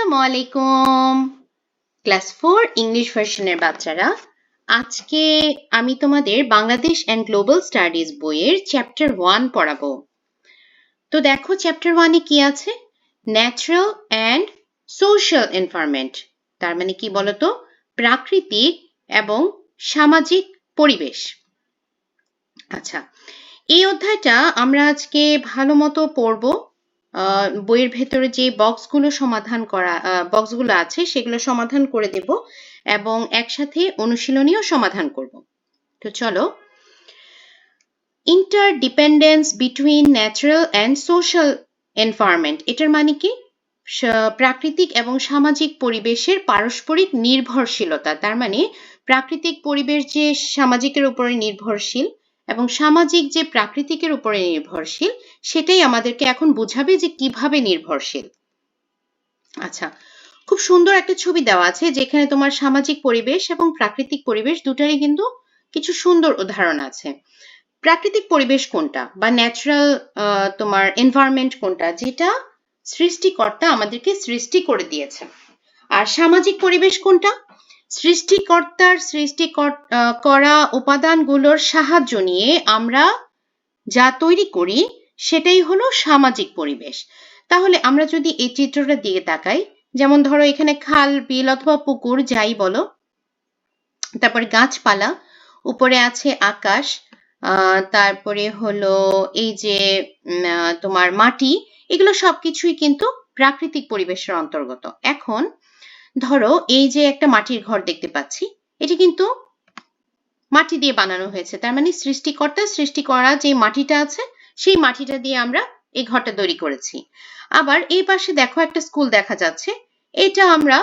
আসসালামু আলাইকুম class 4 English ভার্সনের বাচ্চারা, আজকে আমি তোমাদের বাংলাদেশ এন্ড গ্লোবাল স্টাডিজ বইয়ের চ্যাপ্টার 1 পড়াবো। তো দেখো চ্যাপ্টার 1 এ কি আছে? ন্যাচারাল এন্ড সোশ্যাল এনভায়রনমেন্ট, তার মানে কি বলতো? প্রাকৃতিক এবং সামাজিক পরিবেশ। আচ্ছা, এই অধ্যায়টা আমরা আজকে ভালো মতো পড়বো। বইয়ের ভেতরে যে বক্সগুলো আছে সেগুলো সমাধান করে দেব এবং একসাথে অনুশীলনীও সমাধান করব। তো চলো, interdependence between natural and social environment, এটার মানে কি? প্রাকৃতিক এবং সামাজিক পরিবেশের পারস্পরিক নির্ভরশীলতা। তার মানে প্রাকৃতিক পরিবেশ যে সামাজিকের উপরে নির্ভরশীল এবং সামাজিক যে প্রাকৃতিকের উপরে নির্ভরশীল, সেটাই আমাদেরকে এখন বোঝাবে যে কিভাবে নির্ভরশীল। আচ্ছা, খুব সুন্দর একটা ছবি দেওয়া আছে যেখানে তোমার সামাজিক পরিবেশ এবং প্রাকৃতিক পরিবেশ দুটারই কিন্তু কিছু সুন্দর উদাহরণ আছে। প্রাকৃতিক পরিবেশ কোনটা বা ন্যাচারাল তোমার এনভায়রনমেন্ট কোনটা, যেটা সৃষ্টিকর্তা আমাদেরকে সৃষ্টি করে দিয়েছে। আর সামাজিক পরিবেশ কোনটা? সৃষ্টিকর্তার করা উপাদানগুলোর সাহায্য নিয়ে আমরা যা তৈরি করি সেটাই হলো সামাজিক পরিবেশ। তাহলে আমরা যদি এই চিত্রটা দিকে তাকাই, যেমন ধরো এখানে খাল, বিল অথবা পুকুর যাই বলো, তারপরে গাছপালা, উপরে আছে আকাশ, তারপরে হলো এই যে তোমার মাটি, এগুলো সবকিছুই কিন্তু প্রাকৃতিক পরিবেশের অন্তর্গত। এখন ধরো এই যে একটা মাটির ঘর দেখতে পাচ্ছি, এটি কিন্তু মাটি দিয়ে বানানো হয়েছে। তার মানে সৃষ্টিকর্তা সৃষ্টি করা যে মাটিটা আছে সেই মাটিটা দিয়ে আমরা এই ঘরটা তৈরি করেছি। আবার এই পাশে দেখো একটা স্কুল দেখা যাচ্ছে, এটা আমরা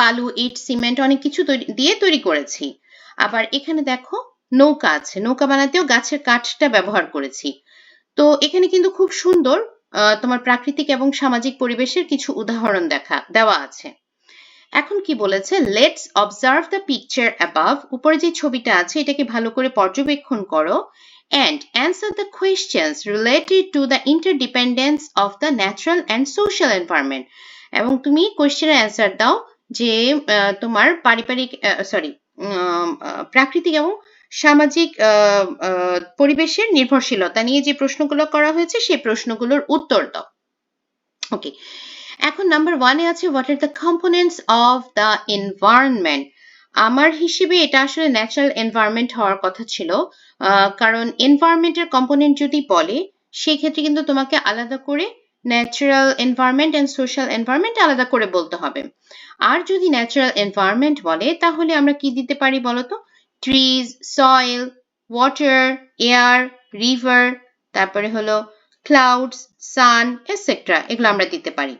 বালু, ইট, সিমেন্ট অনেক কিছু দিয়ে তৈরি করেছি। আবার এখানে দেখো নৌকা আছে, নৌকা বানাতেও গাছের কাঠটা ব্যবহার করেছি। তো এখানে কিন্তু খুব সুন্দর তোমার প্রাকৃতিক এবং সামাজিক পরিবেশের কিছু উদাহরণ দেওয়া আছে। এখন কি বলেছে? Let's observe the picture above, উপরে যে ছবিটা আছে এটাকে ভালো করে পর্যবেক্ষণ করো, and answer the questions related to the interdependence of the natural and social environment, এবং তুমি কোয়েশ্চেনের অ্যান্সার দাও যে তোমার প্রাকৃতিক এবং সামাজিক পরিবেশের নির্ভরশীলতা নিয়ে যে প্রশ্নগুলো করা হয়েছে সেই প্রশ্নগুলোর উত্তর দাও। ওকে, এখন নাম্বার 1 এ আছে what are the components of the environment. আমার হিসেবে এটা আসলে ন্যাচারাল এনভায়রনমেন্ট হওয়ার কথা ছিল, কারণ এনভায়রনমেন্টের কম্পোনেন্ট যদি বলে সেই ক্ষেত্রে কিন্তু তোমাকে আলাদা করে natural environment and social environment আলাদা করে বলতে হবে। আর যদি ন্যাচারাল এনভায়রনমেন্ট বলে তাহলে আমরা কি দিতে পারি বলতো? Trees, soil, water, air, river, তারপরে হলো ক্লাউডস, সান, এটসেট্রা, এগুলো আমরা দিতে পারি।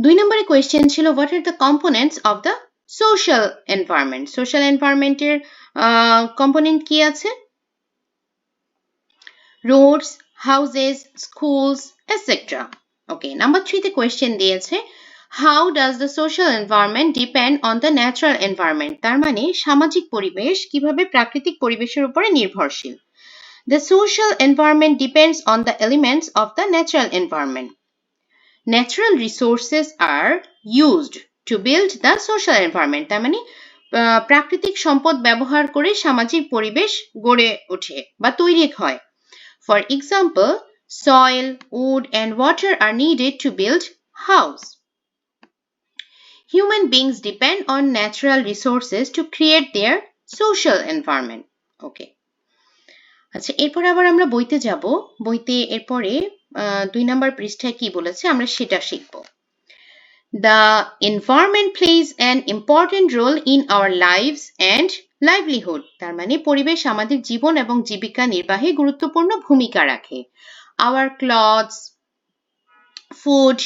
2 নম্বরে কোয়েশ্চেন ছিল what are the components of the social environment. Social এনভায়রনমেন্টের কম্পোনেন্ট কি আছে? Roads, houses, schools, etcetera. Okay, number 3 তে কোয়েশ্চেন দিয়েছে how does the social environment depend on the natural environment, তার মানে সামাজিক পরিবেশ কিভাবে প্রাকৃতিক পরিবেশের উপরে নির্ভরশীল। The social environment depends on the elements of the natural environment. Natural resources are used to build the social environment, তার মানে প্রাকৃতিক সম্পদ ব্যবহার করে সামাজিক পরিবেশ গড়ে ওঠে বা তৈরি হয়। For example, soil, wood and water are needed to build house. Human beings depend on natural resources to create their social environment. Okay. আচ্ছা, এরপরে আবার আমরা বইতে যাব। বইতে এরপরে 2 নম্বর পৃষ্ঠায় কি বলেছে আমরা সেটা শিখব। The environment plays an important role in our lives and livelihood, তার মানে পরিবেশ আমাদের জীবন এবং জীবিকা নির্বাহে গুরুত্বপূর্ণ ভূমিকা রাখে। Our clothes, food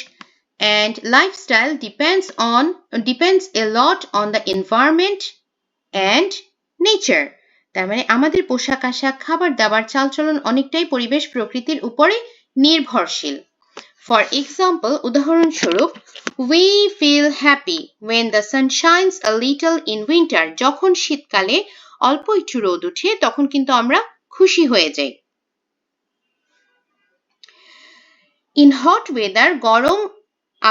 and lifestyle depends a lot on the environment and nature, তার মানে আমাদের পোশাক আশাক, খাবার দাবার, চালচলন অনেকটাই পরিবেশ প্রকৃতির উপরে নির্ভরশীল। ফর এক্সাম্পল, উদাহরণস্বরূপ, we feel happy when the sun shines a little in winter, যখন শীতকালে অল্প একটু রোদ ওঠে তখন কিন্তু আমরা খুশি হয়ে যাই। In hot weather, গরম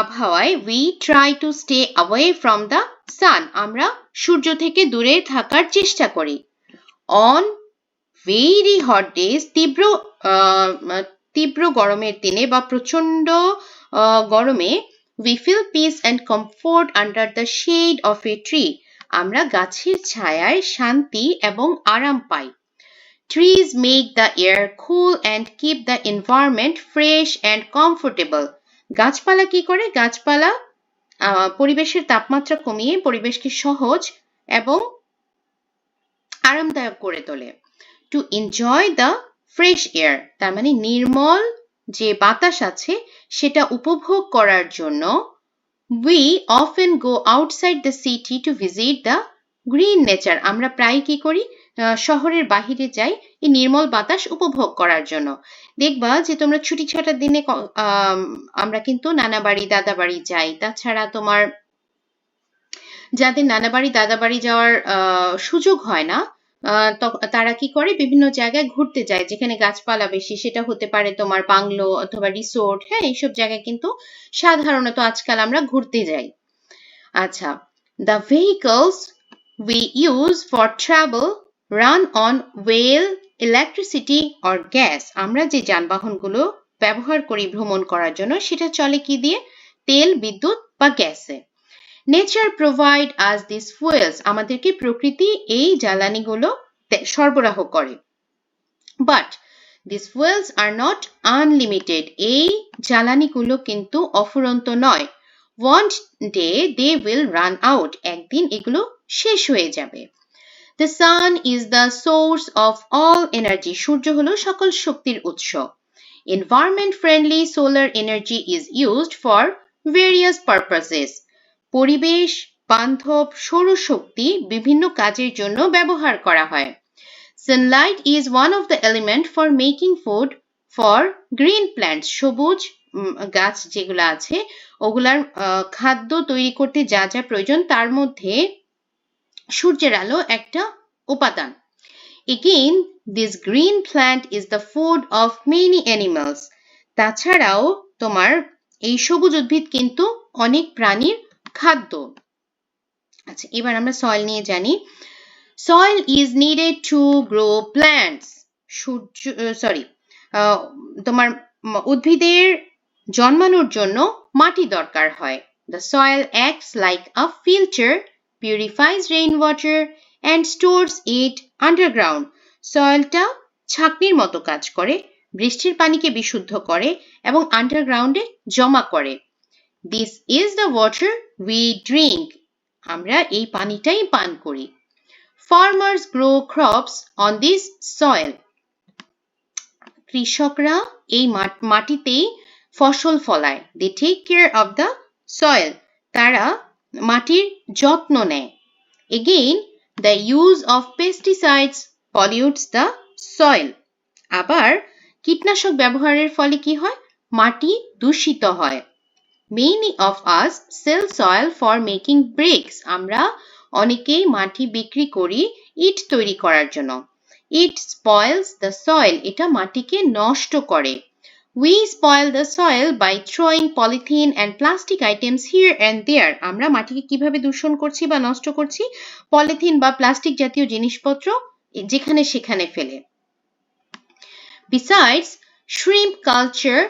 আবহাওয়ায় we try to stay away from the sun আমরা সূর্য থেকে দূরে থাকার চেষ্টা করি on very hot days তীব্র গরমের দিনে বা প্রচণ্ড গরমে we feel peace and comfort under the shade of a tree আমরা গাছের ছায়ায় শান্তি এবং আরাম পাই Trees make the air cool and keep the environment fresh and comfortable. গাছপালা কি করে? গাছপালা পরিবেশের তাপমাত্রা কমিয়ে পরিবেশকে সহজ এবং আরামদায়ক করে তোলে। To enjoy the fresh air, তার মানে নির্মল যে বাতাস আছে সেটা উপভোগ করার জন্য we often go outside the city to visit the green nature. আমরা প্রায় কি করি? শহরের বাহিরে যাই এই নির্মল বাতাস উপভোগ করার জন্য দেখবা যে তোমরা ছুটি ছাটার দিনে আমরা কিন্তু নানা বাড়ি দাদা বাড়ি যাই তাছাড়া তোমার যাদের নানা বাড়ি দাদা বাড়ি যাওয়ার সুযোগ হয় না তারা কি করে বিভিন্ন জায়গায় ঘুরতে যায় যেখানে গাছপালা বেশি সেটা হতে পারে তোমার বাংলো অথবা রিসোর্ট হ্যাঁ এইসব জায়গায় কিন্তু সাধারণত আজকাল আমরা ঘুরতে যাই আচ্ছা the vehicles we use for travel run on oil, electricity or gas. আমরা যে যানবাহনগুলো ব্যবহার করি ভ্রমণ করার জন্য সেটা চলে কি দিয়ে তেল বিদ্যুৎ বা গ্যাসে Nature provide us these fuels. আমাদেরকে প্রকৃতি এই জ্বালানিগুলো সরবরাহ করে But these fuels are not unlimited. এই জ্বালানিগুলো কিন্তু অফুরন্ত নয় One day they will run out. একদিন এগুলো শেষ হয়ে যাবে The sun is the source of all energy. সূর্য হলো সকল শক্তির উৎস Environment friendly solar energy is used for various purposes. পরিবেশ বান্ধব সৌরশক্তি বিভিন্ন কাজের জন্য ব্যবহার করা হয় Sunlight is one of the elements for making food for green plants. সবুজ গাছ যেগুলো আছে ওগুলার খাদ্য তৈরি করতে যা যা প্রয়োজন তার মধ্যে সূর্যের আলো একটা উপাদান Again, this green plant is the food of many animals. তাছাড়াও তোমার এই সবুজ উদ্ভিদ কিন্তু অনেক প্রাণীর খাদ্য আচ্ছা এবার আমরা সয়েল নিয়ে জানি Soil is needed to grow plants. তোমার উদ্ভিদের জন্মানোর জন্য মাটি দরকার হয় The soil acts like a filter, purifies rainwater and stores it underground. সয়েলটা ছাঁকনির মতো কাজ করে বৃষ্টির পানিকে বিশুদ্ধ করে এবং আন্ডারগ্রাউন্ডে জমা করে This is the water we drink. আমরা এই পানিটাই পান করি Farmers grow crops on this soil. কৃষকরা এই মাটিতেই ফসল ফলায় They take care of the soil. তারা মাটির যত্ন নেয় Again, the use of pesticides pollutes the soil. আবার কীটনাশক ব্যবহারের ফলে কি হয় মাটি দূষিত হয় Many of us sell soil for making bricks. আমরা অনেকেই মাটি বিক্রি করি ইট তৈরি করার জন্য It spoils the soil. এটা মাটিকে নষ্ট করে We spoil the soil by throwing polythene and plastic items here and there. আমরা মাটিকে কিভাবে দূষণ করছি বা নষ্ট করছি পলিথিন বা প্লাস্টিক জাতীয় জিনিসপত্র যেখানে সেখানে ফেলে Besides, shrimp culture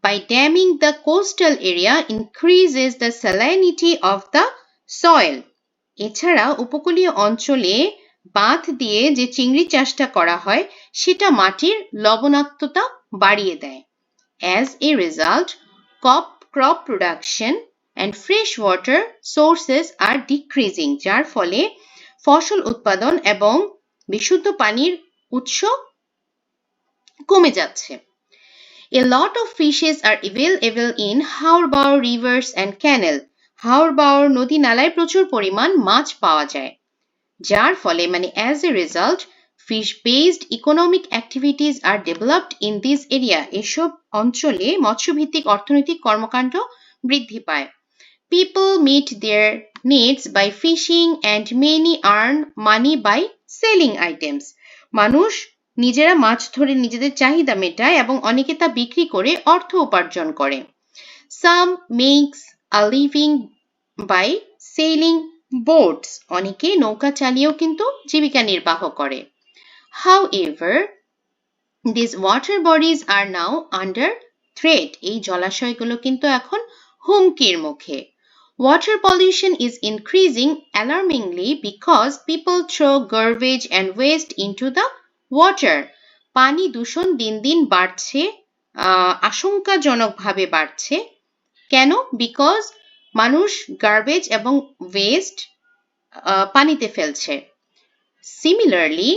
by damming the coastal area increases the salinity of the soil. এছাড়া উপকূলীয় অঞ্চলে বাঁধ দিয়ে যে চিংড়ি চাষটা করা হয় সেটা মাটির লবণাক্ততা বাড়িয়ে দেয় As a result, crop production and fresh water sources are decreasing. যার ফলে ফসল উৎপাদন এবং বিশুদ্ধ পানির উৎস কমে যাচ্ছে A lot of fishes are available in Haorbao rivers and canal. Haorbao নদী নালায় প্রচুর পরিমাণ মাছ পাওয়া যায় যার ফলে মানে as a result fish-based economic activities are developed in this area. এসব অঞ্চলে মৎস্যভিত্তিক অর্থনৈতিক কর্মকাণ্ড বৃদ্ধি পায় People meet their needs by fishing and many earn money by selling items. মানুষ নিজেরা মাছ ধরে নিজেদের চাহিদা মেটায় এবং অনেকে তা বিক্রি করে অর্থ উপার্জন করে Some makes a living by sailing boats. অনেকে নৌকা চালিয়েও কিন্তু জীবিকা নির্বাহ করে। However, these water bodies are now under threat. এই জলাশয়গুলো কিন্তু এখন হুমকির মুখে। Water pollution is increasing alarmingly because people throw garbage and waste into the water. পানি দূষণ দিন দিন বাড়ছে, আশঙ্কাজনকভাবে বাড়ছে। কেন? বিকজ মানুষ গার্বেজ এবং ওয়েস্ট পানিতে ফেলছে। সিমিলারলি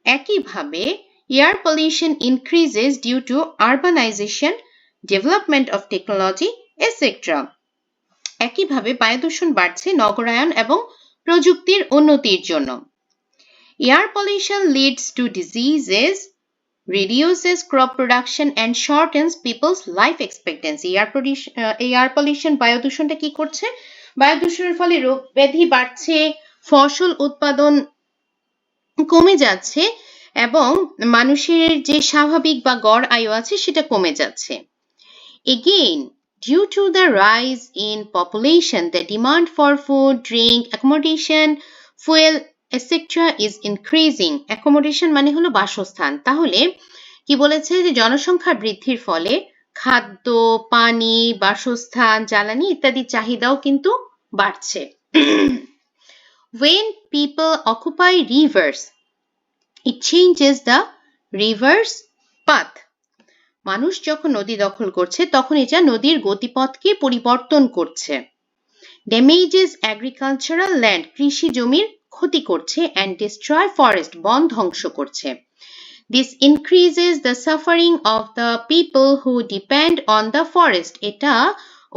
একইভাবে air pollution increases due to urbanisation, development of technology etcetera. একইভাবে বায়ু দূষণ বাড়ছে নগরায়ন এবং প্রযুক্তির উন্নতির জন্য। Air pollution leads to diseases, reduces crop production and shortens people's life expectancy. Air pollution বায়ু দূষণটা কি করছে? বায়ু দূষণের ফলে রোগ ব্যাধি বাড়ছে, ফসল উৎপাদন কমে যাচ্ছে এবং মানুষের যে স্বাভাবিক বা গড় আয়ু আছে সেটা কমে যাচ্ছে। Again, due to the rise in population, the demand for food, drink, accommodation, fuel, etc. is increasing. Accommodation মানে হলো বাসস্থান। তাহলে কি বলেছে যে জনসংখ্যা বৃদ্ধির ফলে খাদ্য, পানি, বাসস্থান, জ্বালানি ইত্যাদি চাহিদাও কিন্তু বাড়ছে। When people occupy rivers, it changes the river's path. মানুষ যখন নদী দখল করছে তখন এটা নদীর গতিপথকে পরিবর্তন করছে। ড্যামেজেস এগ্রিকালচারাল ল্যান্ড, কৃষি জমির ক্ষতি করছে, অ্যান্ড ডিস্ট্রয় ফরেস্ট, বন ধ্বংস করছে। This increases the suffering of the people who depend on the forest, এটা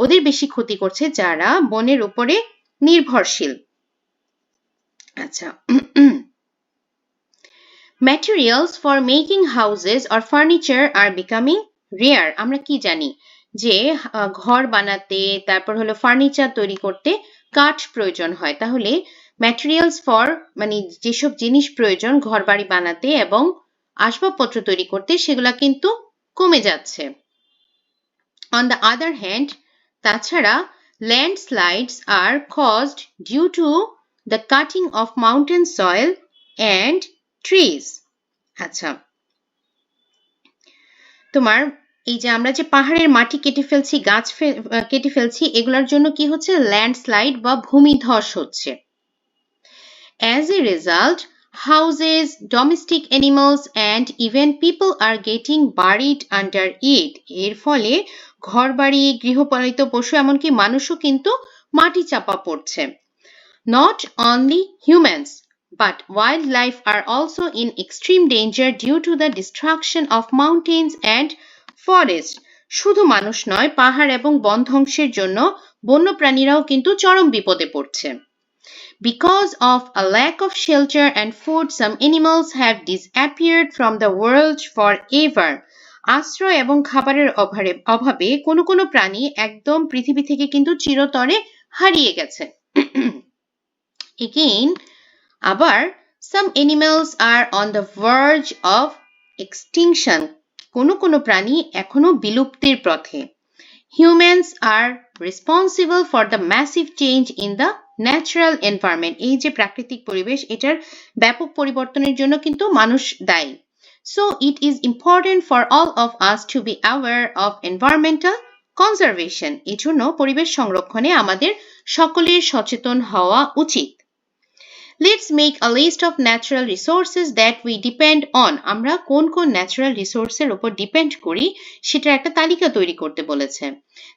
ওদের বেশি ক্ষতি করছে যারা বনের উপরে নির্ভরশীল। আচ্ছা, materials for making houses or furniture are becoming rare. আমরা কি জানি যে ঘর বানাতে, তারপর হলো ফার্নিচার তৈরি করতে কাঠ প্রয়োজন হয়। তাহলে ম্যাটেরিয়ালস ফর মানে যেসব জিনিস প্রয়োজন ঘর বাড়ি বানাতে এবং আসবাবপত্র তৈরি করতে সেগুলা কিন্তু কমে যাচ্ছে। On the other hand, তাছাড়া landslides are caused due to the cutting of mountain soil and trees. আচ্ছা, তোমার এই যে আমরা যে পাহাড়ের মাটি কেটে ফেলছি, গাছ কেটে ফেলছি, এগুলোর জন্য কি হচ্ছে? ল্যান্ডস্লাইড বা ভূমিধস হচ্ছে। As a result, houses, domestic animals and even people are getting buried under it. এর ফলে ঘরবাড়ি, গৃহপালিত পশু এমনকি মানুষও কিন্তু মাটি চাপা পড়ছে। Not only humans, but wildlife are also in extreme danger due to the destruction of mountains and forests. শুধু মানুষ নয়, পাহাড় এবং বন ধ্বংসের জন্য বন্যপ্রাণীরাও কিন্তু চরম বিপদে পড়ছে। Because of a lack of shelter and food, some animals have disappeared from the world forever. আশ্রয় এবং খাবারের অভাবে কোনো কোনো প্রাণী একদম পৃথিবী থেকে কিন্তু চিরতরে হারিয়ে গেছে। Again, আবার some animals are on the verge of extinction. কোনো কোনো প্রাণী এখনো বিলুপ্তির পথে। Humans are responsible for the massive change in the natural environment. এই যে প্রাকৃতিক পরিবেশ, এটার ব্যাপক পরিবর্তনের জন্য কিন্তু মানুষ দায়ী। So it is important for all of us to be aware of environmental conservation. এজন্য পরিবেশ সংরক্ষণে আমাদের সকলের সচেতন হওয়া উচিত। Let's make a list of natural resources that we depend on. আমরা কোন কোন ন্যাচারাল রিসোর্সের উপর ডিপেন্ড করি সেটার একটা তালিকা তৈরি করতে বলেছে।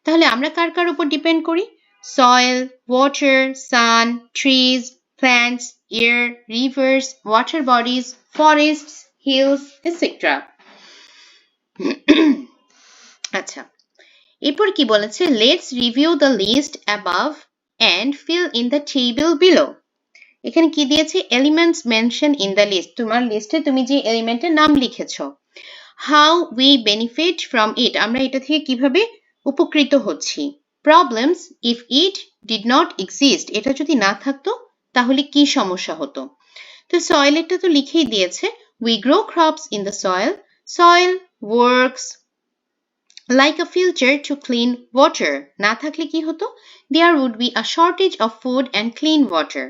তাহলে আমরা কার কার উপর ডিপেন্ড করি? Soil, water, sun, trees, plants, air, rivers, water bodies, forests, hills, etcetera. আচ্ছা, এরপর কি বলেছে? Let's review the list above and fill in the table below. এখানে কি দিয়েছে? Elements mention in the list. তোমার লিস্টে তুমি যে এলিমেন্টের নাম লিখেছো। How we benefit from it, আমরা এটা থেকে কিভাবে উপকৃত হচ্ছি। Problems, if it did not exist, এটা যদি না থাকতো তাহলে কি সমস্যা হতো। তো সয়েলেরটা তো লিখেই দিয়েছে। We grow crops in the soil, soil works like a filter to clean water না থাকলে কি হতো there would be a shortage of food and clean water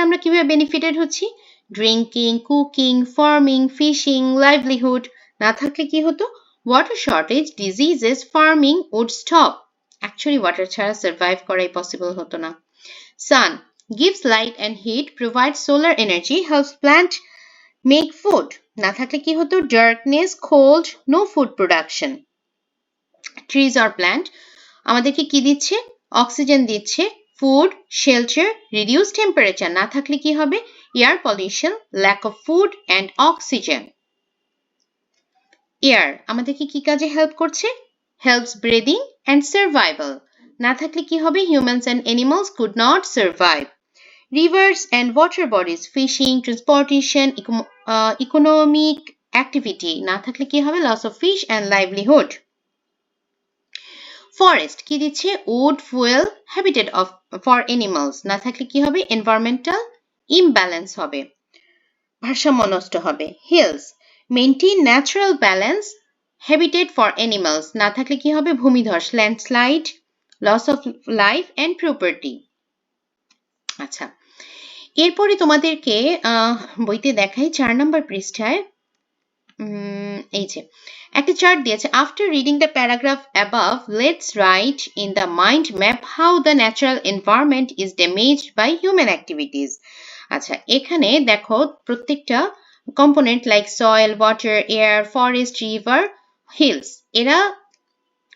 আমরা কিভাবে বেনিফিটেড হচ্ছি drinking cooking farming fishing livelihood না থাকলে কি হতো water shortage diseases farming would stop actually water ছাড়া সার্ভাইভ করাই পসিবল হতো না sun gives light and heat provides solar energy helps plant make food না থাকলে কি হতো darkness cold no food production trees or plant আমাদেরকে কি দিচ্ছে অক্সিজেন দিচ্ছে ফুড শেল্টার রিডিউস টেম্পারেচার না থাকলে কি হবে air pollution lack of food and oxygen air আমাদেরকে কি কাজে হেল্প করছে হেল্পস ব্রিদিং অ্যান্ড সার্ভাইভাল না থাকলে কি হবে humans and animals could not survive rivers and water bodies fishing transportation economic activity না থাকলে কি হবে loss of fish and livelihood forest কি দিচ্ছে wood fuel habitat of for animals না থাকলে কি হবে এনভায়রনমেন্টাল ইমব্যালেন্স হবে ভারসাম্য নষ্ট হবে hills maintain natural balance habitat for animals না থাকলে কি হবে ভূমিধস landslide loss of life and property আচ্ছা এরপরে তোমাদেরকে বইতে দেখাই 4 নম্বর পৃষ্ঠায় এই যে একটা চার্ট দিয়েছে after reading the paragraph above let's write in the mind map how the natural environment is damaged by human activities আচ্ছা এখানে দেখো প্রত্যেকটা component like soil water air forest river hills এরা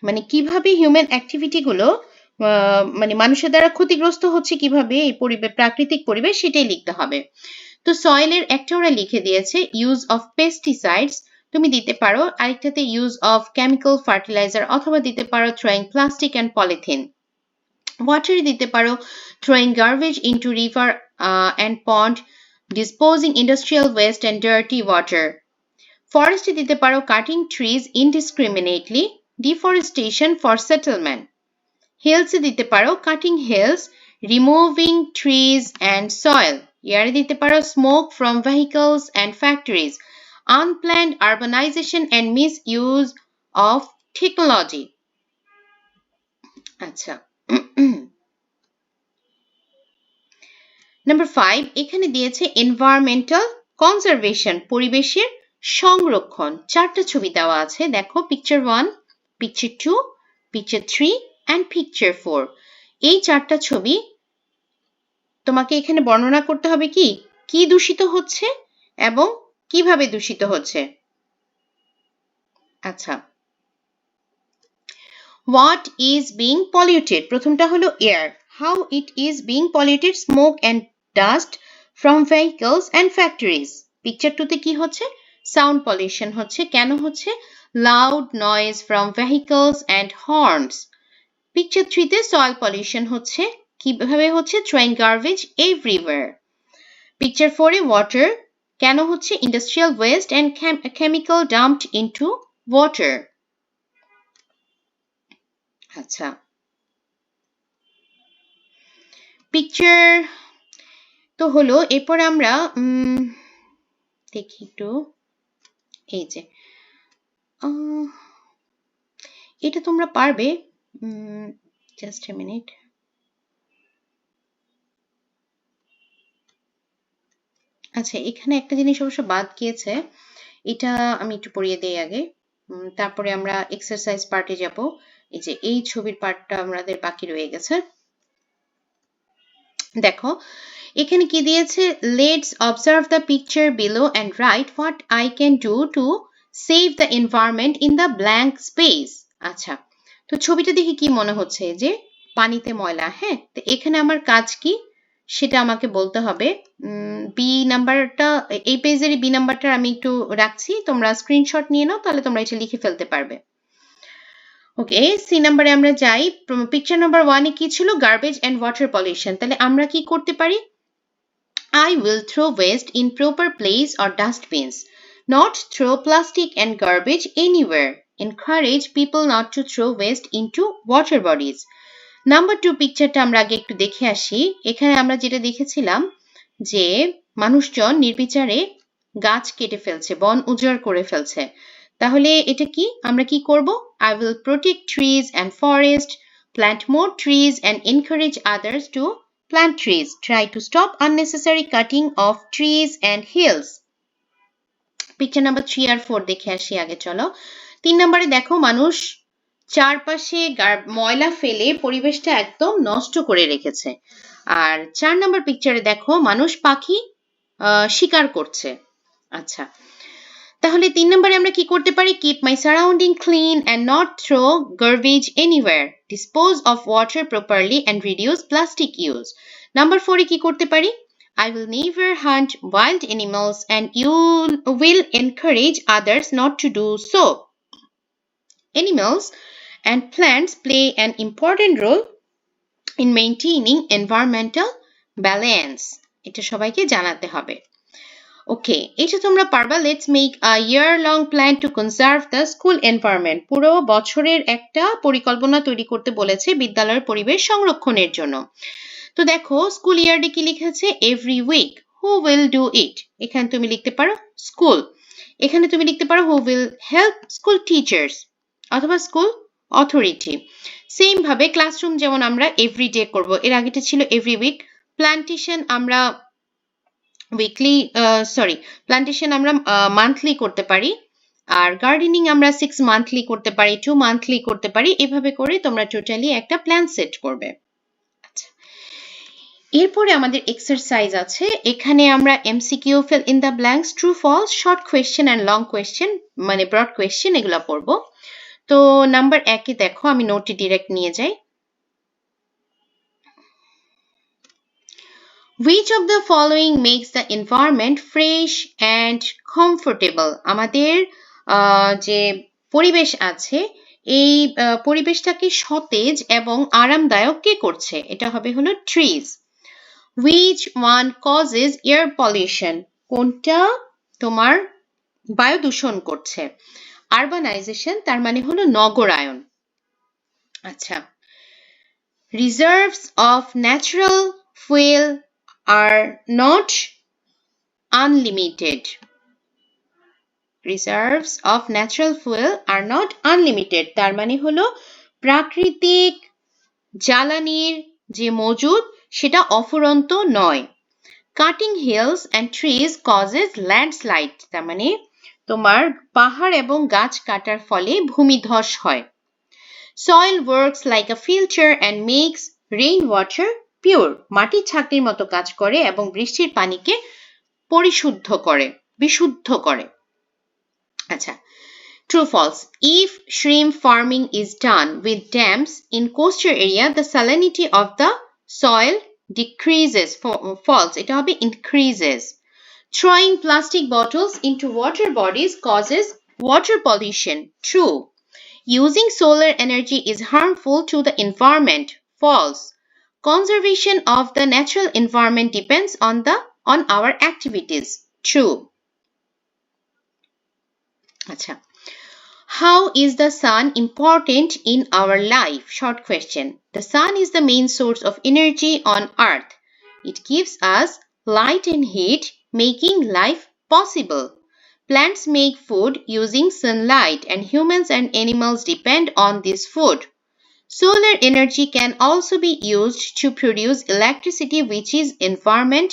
মানে কিভাবে হিউম্যান অ্যাক্টিভিটিগুলো মানে মানুষের দ্বারা ক্ষতিগ্রস্ত হচ্ছে কিভাবে এই প্রাকৃতিক পরিবেশ সেটাই লিখতে হবে তো সয়েলের একটা ওরা লিখে দিয়েছে ইউজ অফ পেস্টিসাইডস তুমি দিতে পারো আরেকটাতে ইউজ অফ কেমিক্যাল ফার্টিলাইজার অথবা দিতে পারো থ্রোয়িং প্লাস্টিক অ্যান্ড পলিথিন ওয়াটারে দিতে পারো throwing garbage into river and pond disposing industrial waste and dirty water ফরেস্টে দিতে পারো cutting trees indiscriminately deforestation for settlement হিলসে দিতে পারো cutting hills removing trees and soil এয়ারে দিতে পারো smoke from vehicles and factories unplanned urbanization and misuse of technology আচ্ছা নাম্বার 5 এখানে দিয়েছে এনভায়রনমেন্টাল কনজারভেশন পরিবেশের সংরক্ষণ চারটা ছবি দেওয়া আছে দেখো picture 1 picture 2 picture 3 and picture 4 এই চারটা ছবি তোমাকে এখানে বর্ণনা করতে হবে কি কি দূষিত হচ্ছে এবং কিভাবে দূষিত হচ্ছে আচ্ছা what is being polluted প্রথমটা হলো air how it is being polluted smoke and dust from vehicles and factories picture 2 তে কি হচ্ছে sound pollution হচ্ছে কেন হচ্ছে loud noise from vehicles and horns picture 3 তে soil pollution হচ্ছে কিভাবে হচ্ছে throwing garbage everywhere picture 4 এ water কেন হচ্ছে industrial waste and chemical dumped into water আচ্ছা পিকচার তো হলো এরপর আমরা দেখি একটু এই যে এটা তোমরা পারবে জাস্ট এ মিনিট আচ্ছা এখানে একটা জিনিস অবশ্য বাদ গিয়েছে এটা আমি একটু পড়িয়ে দেই আগে তারপরে আমরা এক্সারসাইজ পার্টে যাব এই যে এই ছবির পার্টটা আমাদের বাকি রয়ে গেছে দেখো এখানে কি দিয়েছে let's observe the picture below and right what I can do to save the environment in the blank space আচ্ছা তো ছবিটা দেখে কি মনে হচ্ছে যে পানিতে ময়লা হ্যাঁ তো এখানে আমার কাজ কি সেটা আমাকে বলতে হবে বি নাম্বারটা এই পেজের বি নাম্বারটা আমি একটু রাখছি তোমরা স্ক্রিনশট নিয়ে নাও তাহলে তোমরা এটা লিখে ফেলতে পারবে ওকে সি নাম্বারে আমরা যাই পিকচার নাম্বার 1 এ কি ছিল গার্বেজ এন্ড ওয়াটার পলিউশন তাহলে আমরা কি করতে পারি I will throw waste in proper place or dustbins not throw plastic and garbage anywhere encourage people not to throw waste into water bodies number 2 পিকচারটা আমরা আগে একটু দেখে আসি এখানে আমরা যেটা দেখেছিলাম যে মানুষজন নির্বিচারে গাছ কেটে ফেলছে বন উজাড় করে ফেলছে তাহলে এটা কি আমরা কি করব I will protect trees and forest plant more trees and encourage others to plant trees try to stop unnecessary cutting of trees and hills picture number 3 আর 4 দেখে আসি আগে চলো 3 নম্বরে দেখো মানুষ চারপাশে ময়লা ফেলে পরিবেশটা একদম নষ্ট করে রেখেছে আর 4 নম্বর পিকচারে দেখো মানুষ পাখি শিকার করছে আচ্ছা তাহলে 3 নম্বরে আমরা কি করতে পারি keep my surrounding clean and not throw garbage anywhere dispose of water properly and reduce plastic use number 4 এ কি করতে পারি I will never hunt wild animals and you will encourage others not to do so animals and plants play an important role in maintaining environmental balance এটা সবাইকে জানাতে হবে ওকে এটা তোমরা পারবা let's make a year long plan to conserve the school environment পুরো বছরের একটা পরিকল্পনা তৈরি করতে বলেছে বিদ্যালয়ের পরিবেশ সংরক্ষণের জন্য তো দেখো স্কুল ইয়ার্ডে কি লিখেছে every week who will do it এখানে তুমি লিখতে পারো স্কুল এখানে তুমি লিখতে পারো who will help school teachers অথবা স্কুল অথরিটি সেম ভাবে ক্লাসরুম যেমন আমরা এভরি ডে করব এর আগেটা ছিল এভরি উইক প্ল্যান্টেশন আমরা উইকলি প্ল্যান্টেশন আমরা মান্থলি করতে পারি আর গার্ডেনিং আমরা 6 মান্থলি করতে পারি 2 মান্থলি করতে পারি এভাবে করে তোমরা টোটালি একটা প্ল্যান সেট করবে আচ্ছা এরপরে আমাদের এক্সারসাইজ আছে এখানে আমরা MCQ fill in the blanks true false short question and long question মানে ব্রড কোয়েশ্চেন এগুলো পড়ব তো নাম্বার 1 এ দেখো আমি নোটটি ডাইরেক্ট নিয়ে যাই Which of the following makes the environment fresh and comfortable? আমাদের যে পরিবেশ আছে এই পরিবেশটাকে সতেজ এবং আরামদায়ক কে করছে এটা হবে হলো trees. Which one causes air pollution? কোনটা তোমার বায়ু দূষণ করছে urbanization তার মানে হলো নগরায়ন আচ্ছা reserves of natural fuel are not unlimited. Reserves of natural fuel are not unlimited. তার মানে হলো প্রাকৃতিক জ্বালানির যে মজুদ সেটা অফুরন্ত নয় Cutting hills and trees causes landslide. তার মানে তোমার পাহাড় এবং গাছ কাটার ফলে ভূমিধস হয় Soil works like a filter and makes rainwater pure. মাটি ছাঁকনির মতো কাজ করে এবং বৃষ্টির পানিকে পরিশুদ্ধ করে বিশুদ্ধ করে আচ্ছা True false if shrimp farming is done with dams in coastal area the salinity of the soil decreases false এটা হবে increases Throwing plastic bottles into water bodies causes water pollution true Using solar energy is harmful to the environment. False. Conservation of the natural environment depends on our activities. True. Achha. How is the sun important in our life? Short question. The sun is the main source of energy on earth. It gives us light and heat, making life possible. Plants make food using sunlight and humans and animals depend on this food. Solar energy can also be used to produce electricity which is environment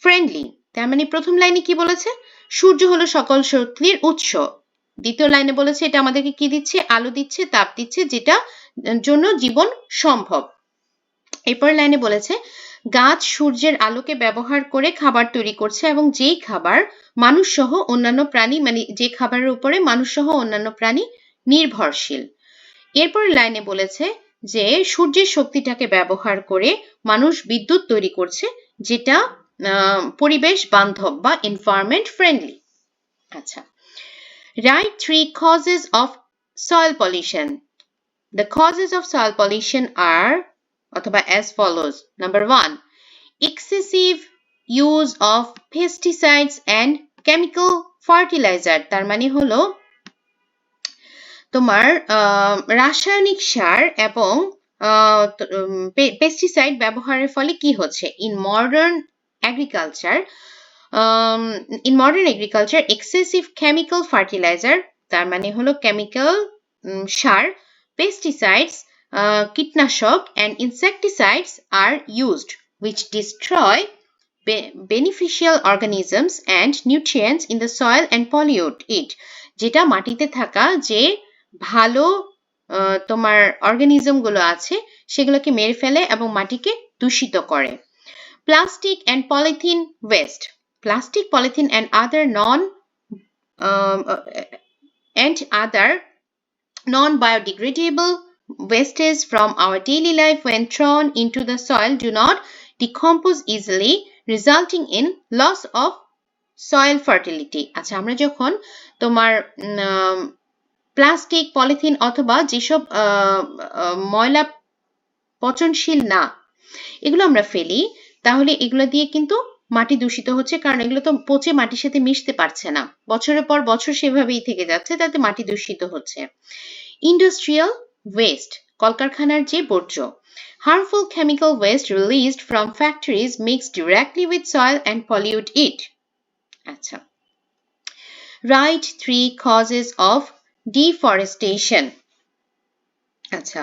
friendly. তার মানে প্রথম লাইনে কি বলেছে সূর্য হলো সকল শক্তির উৎস দ্বিতীয় লাইনে বলেছে এটা আমাদেরকে কি দিচ্ছে আলো দিচ্ছে তাপ দিচ্ছে যেটা জন্য জীবন সম্ভব এরপর লাইনে বলেছে গাছ সূর্যের আলোকে ব্যবহার করে খাবার তৈরি করছে এবং যেই খাবার মানুষ সহ অন্যান্য প্রাণী মানে যে খাবারের উপরে মানুষ সহ অন্যান্য প্রাণী নির্ভরশীল এরপর লাইনে বলেছে যে সূর্যের শক্তিটাকে ব্যবহার করে মানুষ বিদ্যুৎ তৈরি করছে যেটা পরিবেশ বান্ধব বা এনভায়রনমেন্ট ফ্রেন্ডলি আচ্ছা Write 3 causes of soil pollution. The causes of soil pollution are অথবা as follows. Number 1. Excessive use of pesticides and chemical fertilizer. তার মানে হলো তোমার রাসায়নিক সার এবং পেস্টিসাইড ব্যবহারের ফলে কি হচ্ছে In modern agriculture excessive chemical fertilizer তার মানে হলো কেমিক্যাল সার, পেস্টিসাইডস কীটনাশক and insecticides are used which destroy beneficial organisms and nutrients in the soil and pollute it, যেটা মাটিতে থাকা যে ভালো তোমার অর্গানিজম গুলো আছে সেগুলোকে মেরে ফেলে এবং মাটিকে দূষিত করে। Plastic and polythene waste. Plastic, polythene and other non-biodegradable wastes from our daily life when thrown into the soil do not decompose easily, resulting in loss of soil fertility. আচ্ছা, আমরা যখন তোমার প্লাস্টিক, পলিথিন অথবা যেসব ময়লা পচনশীল না এগুলো আমরা ফেলি, তাহলে এগুলো দিয়ে কিন্তু মাটি দূষিত হচ্ছে, কারণ এগুলো তো পচে মাটির সাথে মিশতে পারছে না, বছরের পর বছর সেভাবেই থেকে যাচ্ছে, তাতে মাটি দূষিত হচ্ছে। ইন্ডাস্ট্রিয়াল ওয়েস্ট, কলকারখানার যে বর্জ্য। Harmful chemical waste released from factories mix directly with soil and pollute it. আচ্ছা, write 3 causes of deforestation. আচ্ছা,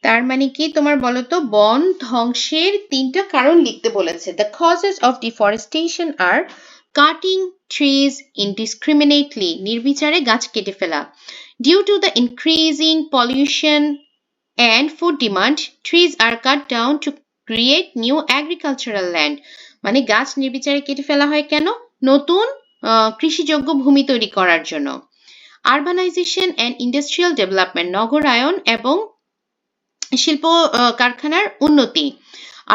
তার মানে কি তোমার বলো তো, বন ধ্বংসের 3টা কারণ লিখতে বলেছে। The causes of deforestation are cutting trees indiscriminately, নির্বিচারে গাছ কেটে ফেলা। Due to the increasing pollution and food demand, trees are cut down to create new agricultural land. মানে গাছ নির্বিচারে কেটে ফেলা হয় কেন? নতুন কৃষিযোগ্য ভূমি তৈরি করার জন্য। Urbanization and industrial development, নগরায়ন এবং শিল্প কারখানার উন্নতি।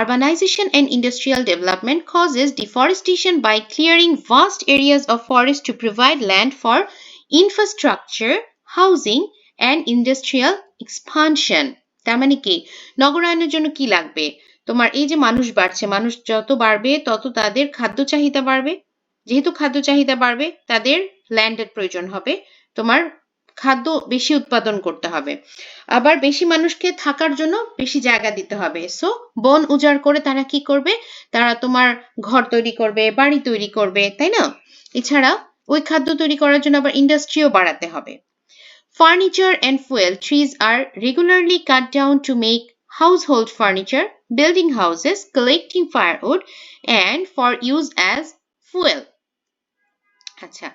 Urbanization and industrial development causes deforestation by clearing vast areas of forest to provide land for infrastructure, housing and industrial expansion. তার মানে কি, নগরায়নের জন্য কি লাগবে? তোমার এই যে মানুষ বাড়ছে, মানুষ যত বাড়বে তত তাদের খাদ্য চাহিদা বাড়বে, যেহেতু খাদ্য চাহিদা বাড়বে তাদের ল্যান্ডের প্রয়োজন হবে, তোমার খাদ্য বেশি উৎপাদন করতে হবে, আবার বেশি মানুষকে থাকার জন্য বেশি জায়গা দিতে হবে। সো বন উজাড় করে তারা কি করবে? তারা তোমার ঘর তৈরি করবে, বাড়ি তৈরি করবে, তাই না? এছাড়া ওই খাদ্য তৈরি করার জন্য আবার ইন্ডাস্ট্রিও বাড়াতে হবে। Furniture and fuel, trees are regularly cut down to make household furniture, building houses, collecting firewood and for use as fuel. আচ্ছা,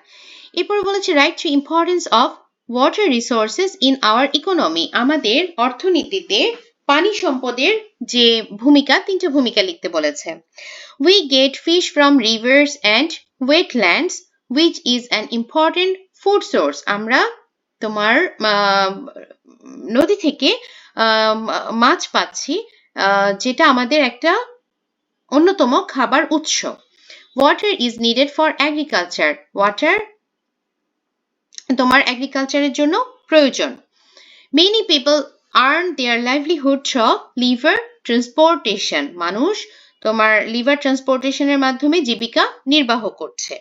এরপর বলেছে write the importance of water resources in our economy. আমাদের অর্থনীতিতে পানি সম্পদের যে ভূমিকা, 3টা ভূমিকা লিখতে বলেছে। We get fish from rivers and wetlands which is an important food source. আমরা তোমার নদী থেকে মাছ পাচ্ছি, যেটা আমাদের একটা অন্যতম খাবার উৎস। Water is needed for agriculture. Water তোমার এগ্রিকালচারের জন্য প্রয়োজন। Many people earn their livelihood through liver transportation. মানুষ তোমার লিভার ট্রান্সপোর্টেশনের মাধ্যমে জীবিকা নির্বাহ করছে।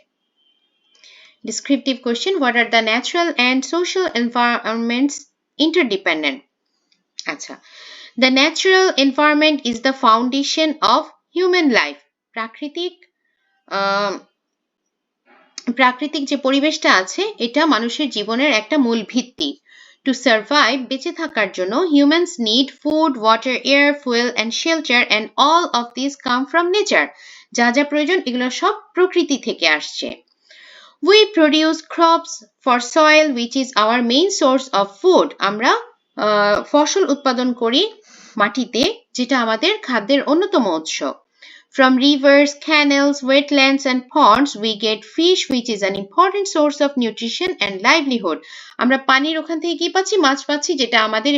Descriptive question, what are the natural and social environments interdependent? আচ্ছা, the natural environment is the foundation of human life. প্রাকৃতিক যে পরিবেশটা আছে এটা মানুষের জীবনের একটা মূল ভিত্তি। To survive, বেঁচে থাকার জন্য humans need food, water, air, fuel and shelter and all of these come from nature. যা যা প্রয়োজন এগুলো সব প্রকৃতি থেকে আসছে। We produce crops for soil which is our main source of food. আমরা ফসল উৎপাদন করি মাটিতে, যেটা আমাদের খাদ্যের অন্যতম উৎস। From rivers, canals, wetlands and ponds we get fish which is an important source of nutrition and livelihood. আমরা পানির ওখান থেকে কি পাচ্ছি? মাছ পাচ্ছি, যেটা আমাদের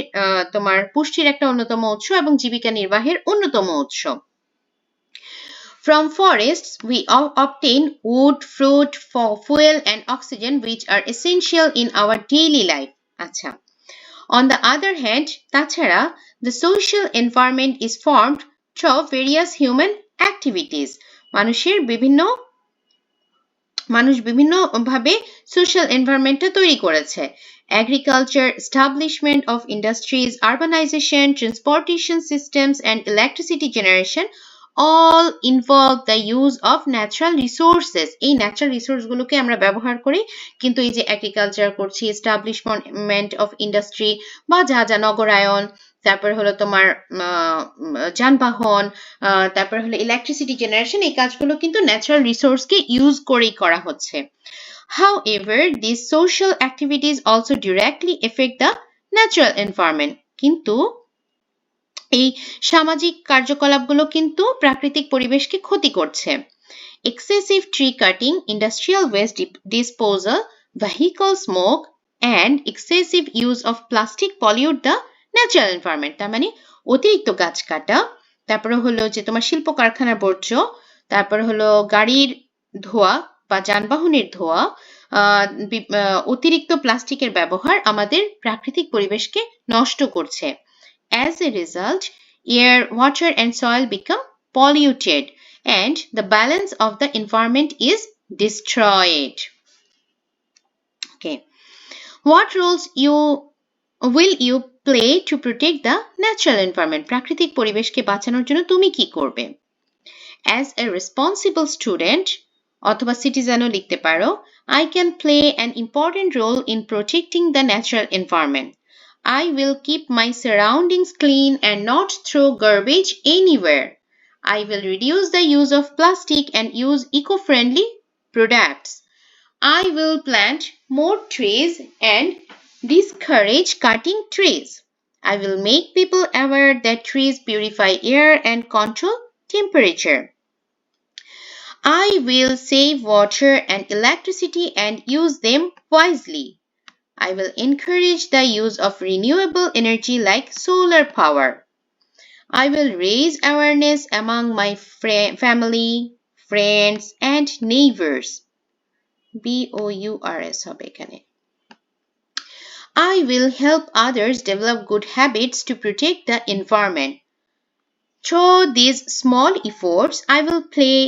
তোমার পুষ্টির একটা অন্যতম উৎস এবং জীবিকা নির্বাহের অন্যতম উৎস। From forests we obtain wood, fruit, fuel and oxygen which are essential in our daily life. আচ্ছা, on the other hand, তাছাড়া the social environment is formed through various human activities. মানুষ বিভিন্ন ভাবে সোশ্যাল এনভায়রনমেন্টটা তৈরি করেছে। Agriculture, establishment of industries, urbanization, transportation systems and electricity generation, all involve the use of natural resources. এই natural resource গুলোকে আমরা ব্যবহার করি, কিন্তু এই যে এগ্রিকালচার করছি, এস্টাবলিশমেন্ট অফ ইন্ডাস্ট্রি বা যা নগরায়ন, তারপর হলো তোমার যানবাহন, তারপর হলো ইলেকট্রিসিটি জেনারেশন, এই কাজগুলো কিন্তু ন্যাচারাল রিসোর্সকে ইউজ করেই করা হচ্ছে। However, these social activities also directly affect the natural environment. কিন্তু এই সামাজিক কার্যকলাপগুলো কিন্তু প্রাকৃতিক পরিবেশকে ক্ষতি করছে। Excessive tree cutting, industrial waste disposal, vehicle smoke, and excessive use of plastic pollute the natural environment. তার মানে অতিরিক্ত গাছ কাটা, তারপরে হলো যে তোমার শিল্প কারখানার বর্জ্য, তারপর হলো গাড়ির ধোঁয়া বা যানবাহনের ধোঁয়া, অতিরিক্ত প্লাস্টিকের ব্যবহার আমাদের প্রাকৃতিক পরিবেশকে নষ্ট করছে। As a result, air, water, and soil become polluted, and the balance of the environment is destroyed. Okay. What roles will you play to protect the natural environment? প্রাকৃতিক পরিবেশকে বাঁচানোর জন্য তুমি কি করবে? As a responsible student অথবা citizenও লিখতে পারো, I can play an important role in protecting the natural environment. I will keep my surroundings clean and not throw garbage anywhere. I will reduce the use of plastic and use eco-friendly products. I will plant more trees and discourage cutting trees. I will make people aware that trees purify air and control temperature. I will save water and electricity and use them wisely. I will encourage the use of renewable energy like solar power. I will raise awareness among my family, friends, and neighbors. BOURS হবে এখানে। I will help others develop good habits to protect the environment. Through these small efforts, I will play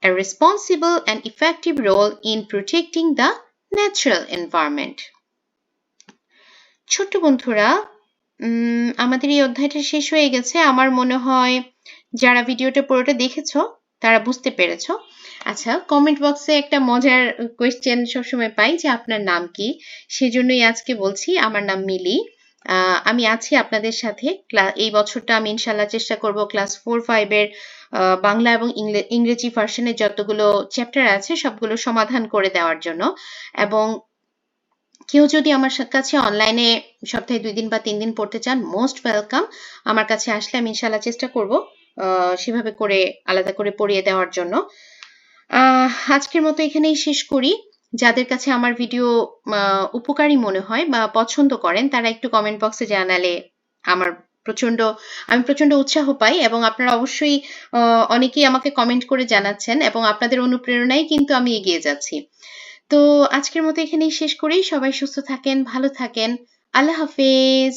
a responsible and effective role in protecting the natural environment. ছোট্ট বন্ধুরা, আমাদের এই অধ্যায়টা শেষ হয়ে গেছে। আমার মনে হয় যারা ভিডিওটা পুরোটা দেখেছো তারা বুঝতে পেরেছো। আচ্ছা, কমেন্ট বক্সে একটা মজার কোয়েশ্চেন সবসময় পাই যে আপনার নাম কি, সেজন্যই আজকে বলছি আমার নাম মিলি। আমি আছি আপনাদের সাথে। এই বছরটা আমি ইনশাল্লাহ চেষ্টা করব ক্লাস 4-5 এর বাংলা এবং ইংরেজি ভার্সনের যতগুলো চ্যাপ্টার আছে সবগুলো সমাধান করে দেওয়ার জন্য। এবং কেউ যদি আমার কাছে অনলাইনে সপ্তাহে 2 দিন বা 3 দিন পড়তে চান, মোস্ট ওয়েলকাম। আমার কাছে আসলে আমি ইনশাল্লাহ চেষ্টা করব সেভাবে করে আলাদা করে পড়িয়ে দেওয়ার জন্য। আজকের মতো এখানেই শেষ করি। যাদের কাছে আমার ভিডিও উপকারী মনে হয় বা পছন্দ করেন তারা একটু কমেন্ট বক্সে জানালে আমি প্রচন্ড উৎসাহ পাই। এবং আপনারা অবশ্যই অনেকেই আমাকে কমেন্ট করে জানাচ্ছেন এবং আপনাদের অনুপ্রেরণায় কিন্তু আমি এগিয়ে যাচ্ছি। তো আজকের মতো এখানেই শেষ করি। সবাই সুস্থ থাকেন, ভালো থাকেন। আল্লাহ হাফেজ।